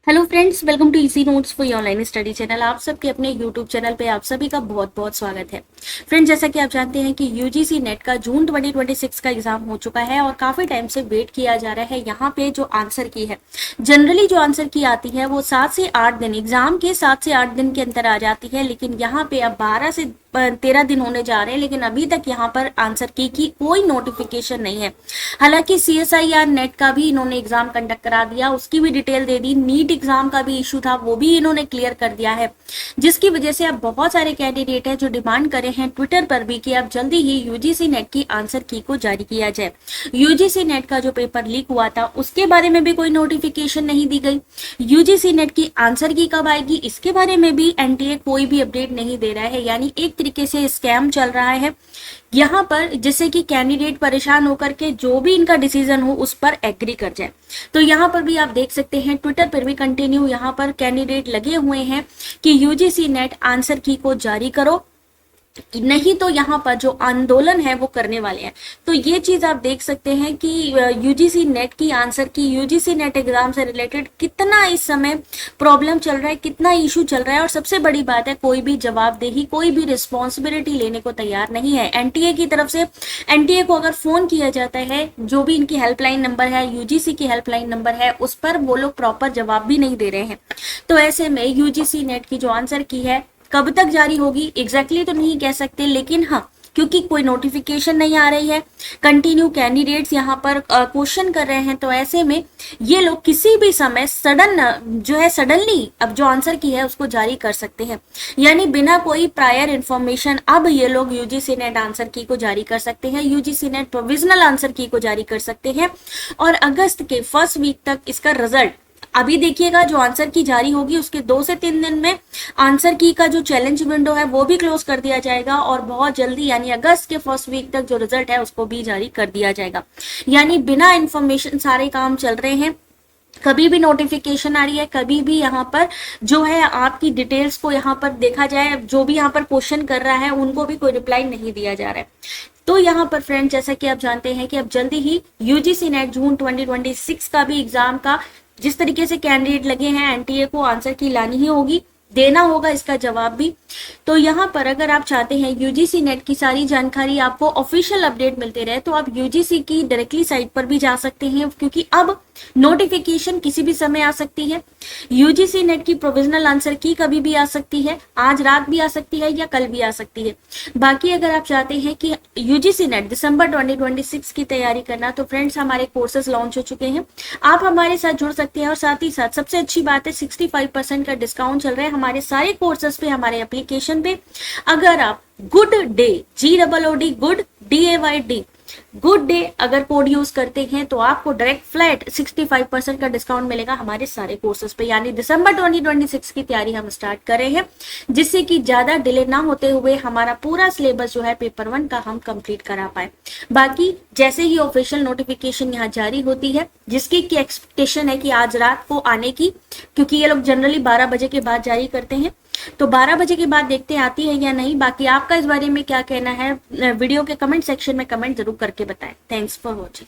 Hello friends, welcome to easy notes for online study channel. आप सबके अपने YouTube channel पे आप सभी का बहुत बहुत स्वागत है। फ्रेंड्स, जैसा कि आप जानते हैं कि यूजीसी नेट का जून 2026 का एग्जाम हो चुका है और काफी टाइम से वेट किया जा रहा है। यहाँ पे जो आंसर की है, जनरली जो आंसर की आती है वो 7 से 8 दिन, एग्जाम के 7 से 8 दिन के अंदर आ जाती है, लेकिन यहाँ पे अब 12 से 13 दिन होने जा रहे हैं, लेकिन अभी तक यहाँ पर आंसर की कोई नोटिफिकेशन नहीं है। हालांकि सीएसआईआर नेट का भी इन्होंने एग्जाम कंडक्ट करा दिया, उसकी भी डिटेल दे दी। नीट एग्जाम का भी इशू था, वो भी इन्होंने क्लियर कर दिया है, जिसकी वजह से अब बहुत सारे कैंडिडेट हैं जो डिमांड करे हैं ट्विटर पर भी कि अब जल्दी ही यूजीसी नेट की आंसर की को जारी किया जाए। यूजीसी नेट का जो पेपर लीक हुआ था उसके बारे में भी कोई नोटिफिकेशन नहीं दी गई। यूजीसी नेट की आंसर की कब आएगी इसके बारे में भी एनटीए कोई भी अपडेट नहीं दे रहा है। यानी एक तरीके से स्कैम चल रहा है यहाँ पर, जिससे कि कैंडिडेट परेशान होकर के जो भी इनका डिसीजन हो उस पर एग्री कर जाए। तो यहाँ पर भी आप देख सकते हैं ट्विटर पर भी कंटिन्यू यहाँ पर कैंडिडेट लगे हुए हैं कि यूजीसी नेट आंसर की को जारी करो, नहीं तो यहाँ पर जो आंदोलन है वो करने वाले हैं। तो ये चीज आप देख सकते हैं कि यूजीसी नेट की आंसर की, यूजीसी नेट एग्जाम से रिलेटेड कितना इस समय प्रॉब्लम चल रहा है, कितना इशू चल रहा है। और सबसे बड़ी बात है, कोई भी जवाबदेही, कोई भी रिस्पॉन्सिबिलिटी लेने को तैयार नहीं है एनटीए की तरफ से। एनटीए को अगर फोन किया जाता है, जो भी इनकी हेल्पलाइन नंबर है, यूजीसी की हेल्पलाइन नंबर है, उस पर वो लोग प्रॉपर जवाब भी नहीं दे रहे हैं। तो ऐसे में यूजीसी नेट की जो आंसर की है कब तक जारी होगी एग्जैक्टली तो नहीं कह सकते, लेकिन हाँ, क्योंकि कोई नोटिफिकेशन नहीं आ रही है, कंटिन्यू कैंडिडेट्स यहाँ पर क्वेश्चन कर रहे हैं, तो ऐसे में ये लोग किसी भी समय सडनली अब जो आंसर की है उसको जारी कर सकते हैं। यानी बिना कोई प्रायर इंफॉर्मेशन अब ये लोग यूजीसी नेट आंसर की को जारी कर सकते हैं, यूजीसी नेट प्रोविजनल आंसर की को जारी कर सकते हैं। और अगस्त के फर्स्ट वीक तक इसका रिजल्ट, अभी देखिएगा जो आंसर की जारी होगी उसके 2 से 3 दिन में आंसर की का जो चैलेंज विंडो है वो भी क्लोज कर दिया जाएगा और बहुत जल्दी यानी अगस्त के फर्स्ट वीक तक जो रिजल्ट है उसको भी जारी कर दिया जाएगा। यानी बिना इंफॉर्मेशन सारे काम चल रहे हैं, कभी भी नोटिफिकेशन आ रही है, कभी भी यहाँ पर जो है आपकी डिटेल्स को यहाँ पर देखा जाए, जो भी यहाँ पर क्वेश्चन कर रहा है उनको भी कोई रिप्लाई नहीं दिया जा रहा है। तो यहाँ पर फ्रेंड, जैसा कि आप जानते हैं कि अब जल्दी ही यूजीसी नेट जून 2026 का भी एग्जाम का जिस तरीके से कैंडिडेट लगे हैं, एनटीए को आंसर की लानी ही होगी, देना होगा इसका जवाब भी। तो यहाँ पर अगर आप चाहते हैं यूजीसी नेट की सारी जानकारी आपको ऑफिशियल अपडेट मिलते रहे, तो आप यूजीसी की डायरेक्टली साइट पर भी जा सकते हैं, क्योंकि अब नोटिफिकेशन किसी भी समय आ सकती है। यूजीसी नेट की प्रोविजनल आंसर की कभी भी आ सकती है, आज रात भी आ सकती है या कल भी आ सकती है। बाकी अगर आप चाहते हैं कि यूजीसी नेट दिसंबर 2026 की तैयारी करना, तो फ्रेंड्स हमारे कोर्सेज लॉन्च हो चुके हैं, आप हमारे साथ जुड़ सकते हैं। और साथ ही साथ सबसे अच्छी बात है, 65% का डिस्काउंट चल रहा है हमारे सारे कोर्सेज पे, हमारे एप्लीकेशन पे। अगर आप good day, GOOD good DAYD good day अगर कोड यूज करते हैं तो आपको डायरेक्ट फ्लैट 65% का डिस्काउंट मिलेगा हमारे सारे कोर्सेज पे। यानी दिसंबर 2026 की तैयारी हम स्टार्ट कर रहे हैं, जिससे कि ज्यादा डिले ना होते हुए हमारा पूरा सिलेबस जो है पेपर 1 का हम कंप्लीट करा पाए। बाकी जैसे ही ऑफिशियल नोटिफिकेशन यहाँ जारी होती है, जिसकी की एक्सपेक्टेशन है कि आज रात को आने की, क्योंकि ये लोग जनरली 12 बजे के बाद जारी करते हैं, तो 12 बजे के बाद देखते हैं आती है या नहीं। बाकी आपका इस बारे में क्या कहना है, वीडियो के कमेंट सेक्शन में कमेंट जरूर करके बताएं। Thanks for watching.